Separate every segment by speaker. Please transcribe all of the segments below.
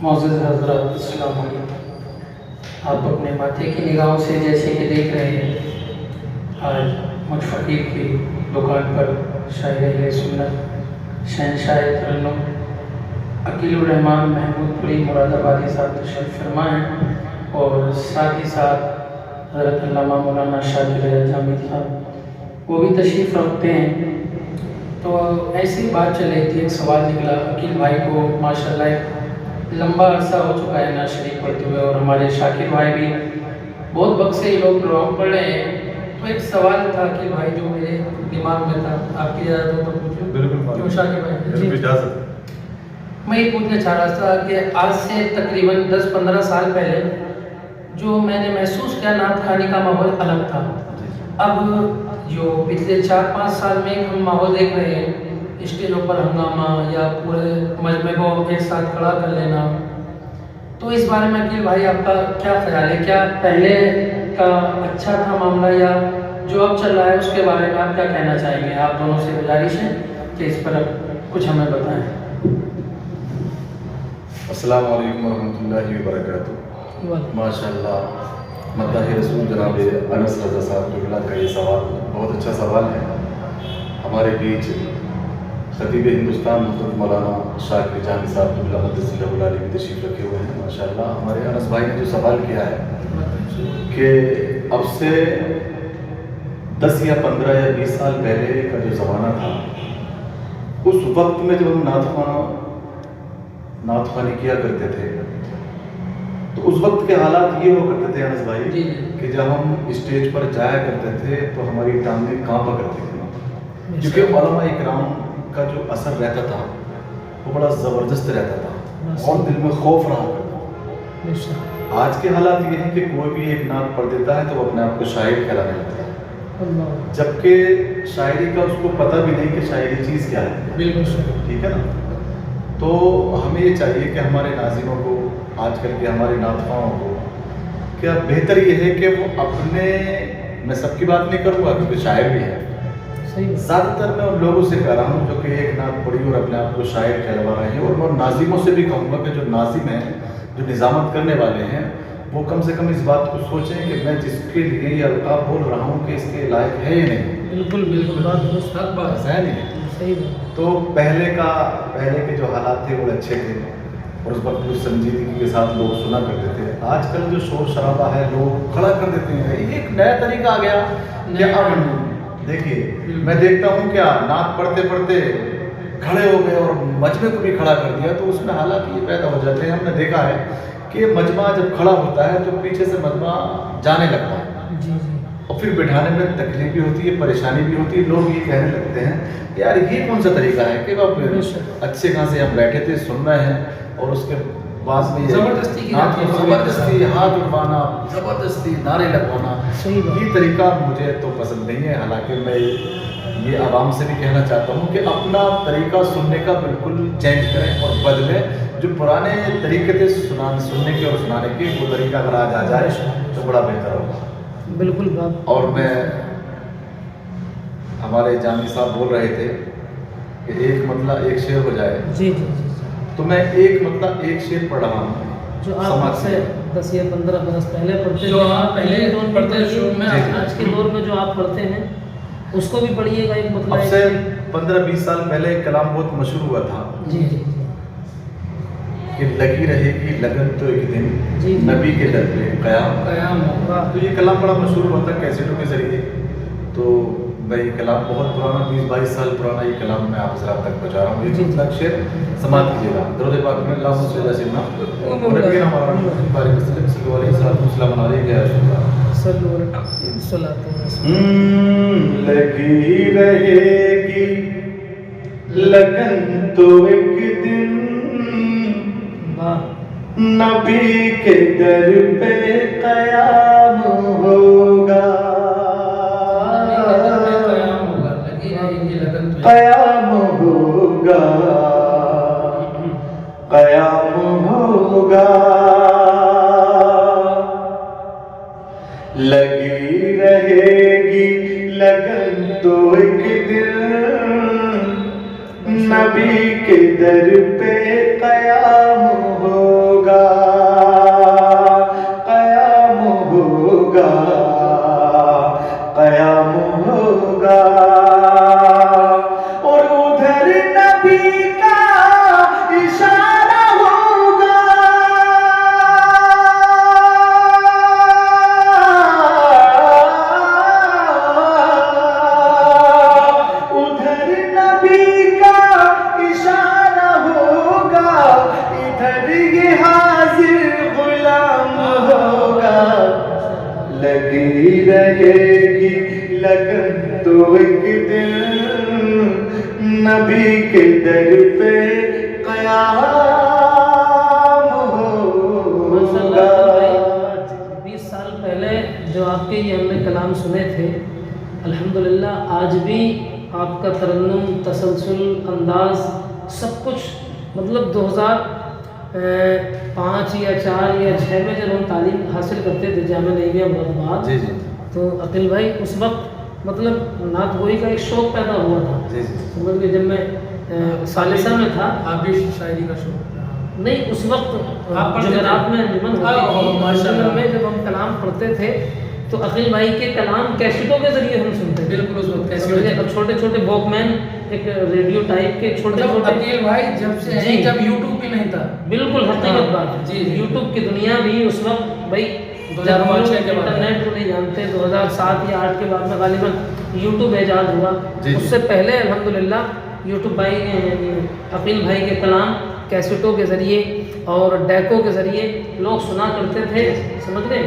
Speaker 1: मोअज़्ज़ज़ हज़रात, अस्सलाम वालेकुम। आप अपने माथे की निगाहों से जैसे कि देख रहे हैं, आज मुझ फ़कीर की दुकान पर शायर अहले सुन्नत शहंशाह तरन्नुम अकीलुर रहमान महमूदपुरी मुरादाबादी साहब तशरीफ़ फरमा हैं और साथ ही साथ हज़रत अल्लामा मौलाना शाकिर जामिद साहब वो भी तशरीफ़ रखते हैं। तो ऐसी बात चल रही थी, एक सवाल निकला। अकील भाई को माशाल्लाह एक लंबा अरसा हो चुका है ना शरीफ पढ़ते हुए, और हमारे शाकिर भाई भी बहुत वक्त से ये लोग प्रोग्राम पढ़ रहे हैं। तो एक सवाल था कि भाई जो मेरे दिमाग में था, आपकी इजाज़त हो तो पूछूं?
Speaker 2: बिल्कुल
Speaker 1: क्यों शाकिर भाई?
Speaker 2: इजाज़त।
Speaker 1: मैं ये पूछना चाह रहा था कि आज से तकरीबन 10-15 साल पहले जो मैंने महसूस किया, नात खानी का माहौल अलग था। अब जो पिछले 4-5 साल में हम माहौल देख रहे हैं, स्टेजों पर हंगामा या पूरे मजमे को एक साथ खड़ा कर लेना, तो इस बारे में अकील भाई आपका क्या ख्याल है? क्या पहले का अच्छा था मामला, या जो अब चल रहा है उसके बारे में आप क्या कहना चाहेंगे? आप दोनों से गुजारिश है कि इस पर कुछ हमें बताएं।
Speaker 2: अस्सलाम वालेकुम रहमतुल्लाहि व बरकातुहू। माशाअल्लाह, मद्दाह रसूल जनाब अनस रज़ा साहब क़िबला का ये सवाल बहुत अच्छा सवाल है। हमारे बीच खतीब हिंदुस्तान हज़रत मौलाना शाकिर जामिद साहब क़िबला क़द्दसल्लहु अलैहि की तशरीफ़ रखे हुए हैं। माशाअल्लाह, हमारे अनस भाई ने जो सवाल किया है कि अब से 10 या 15 या 20 साल पहले का जो ज़माना था, उस वक्त में जब हम नात ख़्वानी किया करते थे, तो उस वक्त के हालात ये हुआ करते थे अनस भाई कि जब हम स्टेज पर जाया करते थे तो हमारी टांगें कांपा करती थी, क्योंकि उलमा इकराम का जो असर रहता था वो बड़ा ज़बरदस्त रहता था और दिल में खौफ रहा करता था। आज के हालात ये हैं कि कोई भी एक नात पढ़ देता है तो वो अपने आप को शायर कहलाने लगता है, जबकि शायरी का उसको पता भी नहीं कि शायरी चीज़ क्या है।
Speaker 1: बिल्कुल
Speaker 2: ठीक है ना? तो हमें ये चाहिए कि हमारे नाज़िमों को, आजकल के हमारे नातख़्वाओं को, क्या बेहतर ये है कि वो अपने, मैं सबकी बात नहीं करूँगा क्योंकि शायर भी है, ज़्यादातर मैं उन लोगों से कह रहा हूँ जो कि एक नात पढ़ी और अपने आप को शायर कहलवा रहे हैं, और मैं नाज़िमों से भी कहूँगा कि जो नाज़िम हैं, जो निज़ामत करने वाले हैं, वो कम से कम इस बात को सोचें कि मैं जिसके लिए ये अलक़ाब बोल रहा हूँ कि इसके लायक है या नहीं।
Speaker 1: बिल्कुल बात
Speaker 2: ऐसा है नहीं?
Speaker 1: सही।
Speaker 2: तो पहले के जो हालात थे वो अच्छे थे और उस वक्त जो संजीदगी के साथ लोग सुना करते थे। आजकल जो शोर शराबा है, लोग खड़ा कर देते हैं, ये एक नया तरीका आ गया। क्या अब देखिए, मैं देखता हूँ क्या नात पढ़ते पढ़ते खड़े हो गए और मजमे को भी खड़ा कर दिया, तो उसमें हालात ये पैदा हो जाते हैं। हमने देखा है कि मजमा जब खड़ा होता है तो पीछे से मजमा जाने लगता है और फिर बिठाने में तकलीफ भी होती है, परेशानी भी होती है। लोग ये कहने लगते हैं यार ये कौन सा तरीका है कि आप अच्छे खां से हम बैठे थे सुन रहे हैं और उसके बाद में ज़बरदस्ती हाथ उठवाना, ज़बरदस्ती नारे लगवाना, ये तरीका मुझे तो पसंद नहीं है। हालांकि मैं ये आवाम से भी कहना चाहता हूँ कि अपना तरीका सुनने का बिल्कुल चेंज करें और बदलें। जो पुराने तरीके थे सुनने के और सुनाने के, वो तरीका अगर आज आ जाए तो बड़ा बेहतर होगा।
Speaker 1: बिल्कुल।
Speaker 2: और मैं, हमारे जामी साहब बोल रहे थे कि एक मतला एक शेर हो जाए।
Speaker 1: जी,
Speaker 2: तो मैं एक मतला एक शेर पढ़ रहा हूँ
Speaker 1: जो आप से 10 या 15 बरस पहले पढ़ते, जो आप पहले पढ़ते शुरू में, आज के दौर में जो आप पढ़ते हैं उसको भी पढ़िएगा। एक मतलब
Speaker 2: अब से 15-20 साल पहले एक कलाम बहुत मशहूर हुआ था
Speaker 1: जी
Speaker 2: कि लगी रहेगी लगन तो एक दिन नबी के दर पे क़याम होगा। तो ये कलाम बड़ा मशहूर हुआ था कैसेटों के ज़रिए। तो मैं ये कलाम बहुत पुराना, 20-22 साल पुराना ये कलाम मैं आप ज़रा तक पहुँचा रहा हूँ। ये तक शेर समाप्त कीजिएगा। दरूद पाक में अल्लाहुम्मा सल्ली अला सय्यिदिना नबीना मौलाना बारिक वसल्लम सल्लल्लाहु अलैहि वसल्लम लगी रहेगी लगन तो एक दिन नबी के दर पे क़याम होगा, क़याम होगा, क़याम होगा। लगी रहेगी लगन तो एक दिन नबी के दर पे क़याम होगा। نبی کے در پہ قیام ہوگا.
Speaker 3: 20 سال پہلے جو آپ کے یہ ہم نے کلام سنے تھے، الحمدللہ آج بھی آپ کا ترنم، تسلسل، انداز، سب کچھ مطلب 2005 یا 4 یا 6 میں جب ہم تعلیم حاصل کرتے تھے جامعہ نعیمیہ مراد،
Speaker 2: جی جی
Speaker 3: تو عقیل بھائی اس وقت مطلب نعت گوئی کا ایک شوق پیدا ہوا تھا.
Speaker 2: جی جی
Speaker 3: سمجھ کے جب میں ثالثہ میں تھا،
Speaker 1: آپ بھی شاعری کا شوق ہے؟
Speaker 3: نہیں اس وقت
Speaker 1: آپ پڑھتے تھے؟
Speaker 3: جمعرات میں انجمن ہوتی تھی،
Speaker 1: ماشاءاللہ.
Speaker 3: انجمن میں جب ہم کلام پڑھتے تھے تو عقیل بھائی کے کلام کیسٹوں کے ذریعے ہم سنتے تھے.
Speaker 1: بالکل اس وقت کیسے
Speaker 3: سمجھے؟ اب چھوٹے چھوٹے واک مین، ایک ریڈیو ٹائپ کے چھوٹے
Speaker 1: جب
Speaker 3: چھوٹے،
Speaker 1: عقیل بھائی جب سے
Speaker 3: جی.
Speaker 1: جب یوٹیوب بھی نہیں تھا.
Speaker 3: بالکل حقیقت بات ہے.
Speaker 1: جی.
Speaker 3: یوٹیوب کی دنیا بھی اس وقت بھائی
Speaker 1: 2005 کے بعد
Speaker 3: انٹرنیٹ کو نہیں جانتے، 2007 یا 8 کے بعد میں غالباً یوٹیوب ایجاد ہوا.
Speaker 2: جی.
Speaker 3: اس سے پہلے الحمدللہ یوٹیوب بھائی عقیل بھائی کے کلام کیسٹوں کے ذریعے اور ڈیکو کے ذریعے لوگ سنا کرتے تھے، سمجھ گئے.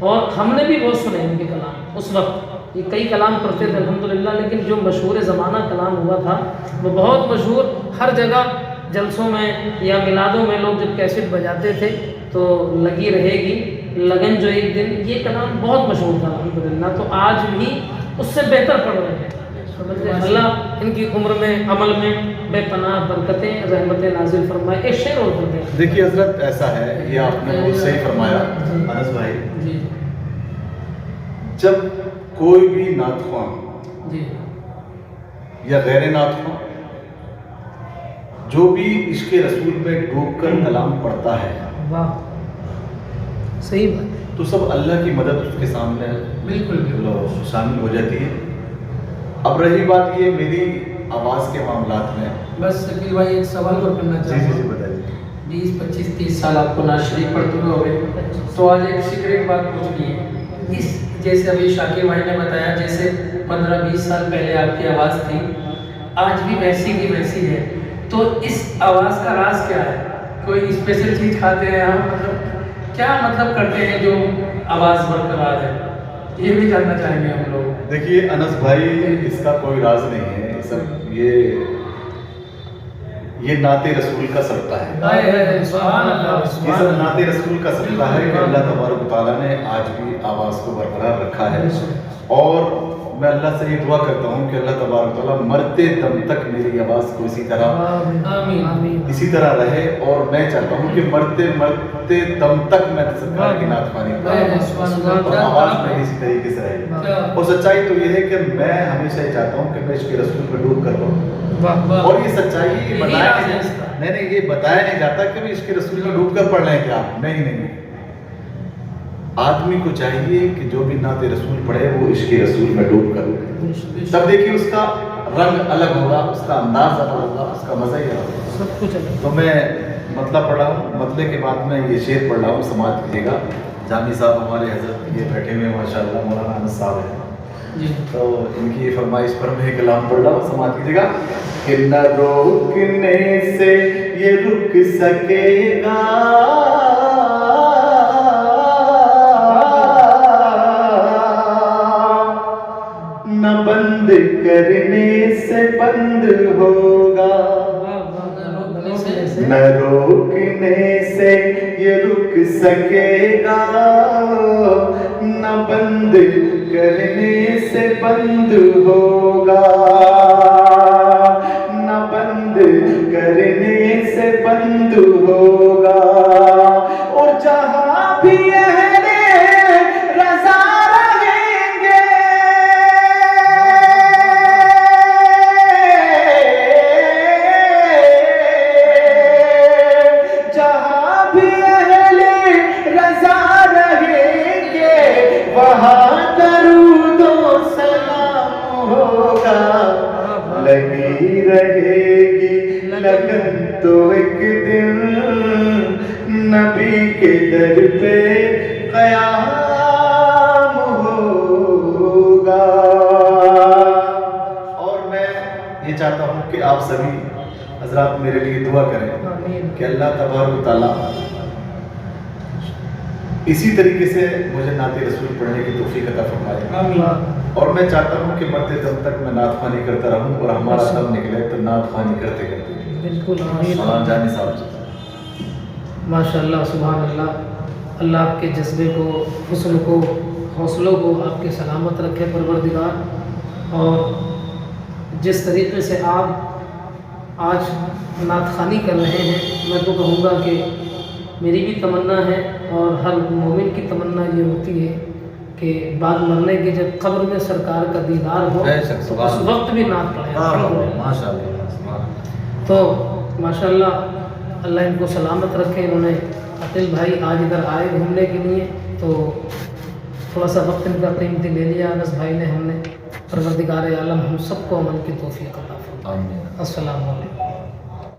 Speaker 3: اور ہم نے بھی بہت سنے ان کے کلام اس وقت، یہ کئی کلام پڑھتے تھے الحمدللہ. لیکن جو مشہور زمانہ کلام ہوا تھا وہ بہت مشہور، ہر جگہ جلسوں میں یا میلادوں میں لوگ جب کیسٹ بجاتے تھے تو لگی رہے گی لگن جو ایک دن، یہ کلام بہت مشہور تھا الحمدللہ. تو آج بھی اس سے بہتر پڑھ رہے ہیں. اللہ ان کی عمر میں عمل میں بے پناہ برکتیں رحمتیں نازل فرمائے. ایک شعر اور پڑھتے ہیں.
Speaker 2: دیکھیے حضرت ایسا ہے، یہ آپ نے بہت صحیح فرمایا انس بھائی.
Speaker 1: جی
Speaker 2: جب کوئی بھی نعت خواں
Speaker 1: جی
Speaker 2: یا غیر نعت خواں جو بھی عشق رسول میں ڈوب کر کلام پڑھتا ہے
Speaker 3: واہ صحیح بات.
Speaker 2: تو سب اللہ کی مدد اس کے سامنے
Speaker 1: بالکل بالکل.
Speaker 2: شامل ہو جاتی ہے. اب رہی بات یہ میری آواز کے معاملات میں،
Speaker 1: بس عقیل بھائی ایک سوال اور کرنا
Speaker 2: جی
Speaker 1: چاہتا
Speaker 2: جی جی
Speaker 1: ہوں.
Speaker 2: بتائیے.
Speaker 1: 20 25 30 سال آپ کو نعت شریف پڑھتے ہوئے ہو گئے، تو آج ایک سیکریٹ بات پوچھنی ہے. اس جیسے ابھی شاکر بھائی نے بتایا جیسے 15 20 سال پہلے آپ کی آواز تھی، آج بھی ویسی کی ویسی ہے، تو اس آواز کا راز کیا ہے؟ کوئی اسپیشل چیز کھاتے ہیں آپ؟ مطلب کیا مطلب کرتے ہیں جو آواز برقرار ہے؟ یہ بھی جاننا چاہیں گے ہم لوگ.
Speaker 2: دیکھیے انس بھائی، اس کا کوئی راز نہیں ہے. سب یہ نعت رسول کا صدقہ ہے.
Speaker 1: سبحان اللہ
Speaker 2: یہ
Speaker 1: سبحان
Speaker 2: سب
Speaker 1: اللہ.
Speaker 2: نعت رسول کا صدقہ ہے کہ اللہ تبارک و تعالیٰ نے آج بھی آواز کو برقرار رکھا ہے. اور میں اللہ سے یہ دعا کرتا ہوں کہ اللہ تبارک و تعالیٰ مرتے دم تک میری آواز کو اسی طرح رہے. اور میں چاہتا ہوں کہ مرتے دم تک میں سرکار کی نعت خوانی کروں اور آواز میری اسی طریقے سے رہے. اور سچائی تو یہ ہے کہ میں ہمیشہ یہ چاہتا ہوں کہ میں عشق رسول میں ڈوب کر رہوں. اور یہ سچائی بتایا نہیں یہ بتایا نہیں جاتا کہ میں عشق رسول میں ڈوب کر پڑھ رہے ہیں کیا. نہیں. آدمی کو چاہیے کہ جو بھی نعت رسول پڑھے وہ عشق رسول میں ڈوب کر پڑھے. تب دیکھیے اس کا رنگ الگ ہوگا، اس کا انداز الگ ہوگا، اس کا مزہ ہی الگ ہوگا.
Speaker 3: سب کچھ الگ.
Speaker 2: تو میں مطلب پڑھ رہا ہوں، مطلب کے بعد میں یہ شعر پڑھ رہا ہوں، سماعت کیجیے گا. جامی صاحب ہمارے حضرت یہ بیٹھے ہوئے ماشاءاللہ مولانا انس صاحب ہیں، تو ان کی فرمائش پر میں کلام پڑھ رہا ہوں، سماعت کیجیے گا. کہ نہ روکنے سے یہ رک سکے گا، نہ بند کرنے سے بند ہوگا. نہ روکنے سے یہ رک سکے گا، نہ بند کرنے سے بند ہوگا، نہ بند کرنے سے بند ہوگا. اور جہاں بھی اہل رضا رہیں گے، جہاں بھی اہل رضا رہیں گے، وہاں درود و سلام ہوگا. لگی رہے گی لگن تو ایک دن نبی کے در پہ قیام ہوگا. اور میں یہ چاہتا ہوں کہ آپ سبھی حضرات میرے لیے دعا کریں کہ اللہ تبارک و تعالیٰ इसी तरीके से मुझे नाते रसूल पढ़ने की तौफीक अता फरमाए। और मैं चाहता हूँ कि मरते दम तक मैं नात ख़्वानी करता रहूँ और हमारा दम निकले तो नात ख़्वानी करते करते।
Speaker 3: बिल्कुल
Speaker 2: सलाम जानी साहब।
Speaker 3: माशाअल्लाह सुभान अल्लाह। अल्लाह आपके जज्बे को, हुस्न को, हौसलों को आपके सलामत रखे परवरदिगार। और जिस तरीके से आप आज नात ख़्वानी कर रहे हैं, मैं तो कहूँगा कि मेरी भी तमन्ना है और हर मोमिन की तमन्ना ये होती है कि बाद मरने के जब कब्र में सरकार का दीदार हो तो उस वक्त भी नात पढ़े।
Speaker 2: माशाअल्लाह।
Speaker 3: तो माशाअल्लाह अल्लाह इनको सलामत रखे। इन्होंने अतिल भाई आज इधर आए घूमने के लिए, तो थोड़ा सा वक्त इनका कीमती ले लिया अनस भाई ने। हमने परवरदिगार आलम हम सबको अमल की तौफीक अता फरमाए।
Speaker 2: आमीन।
Speaker 3: अस्सलामु अलैकुम।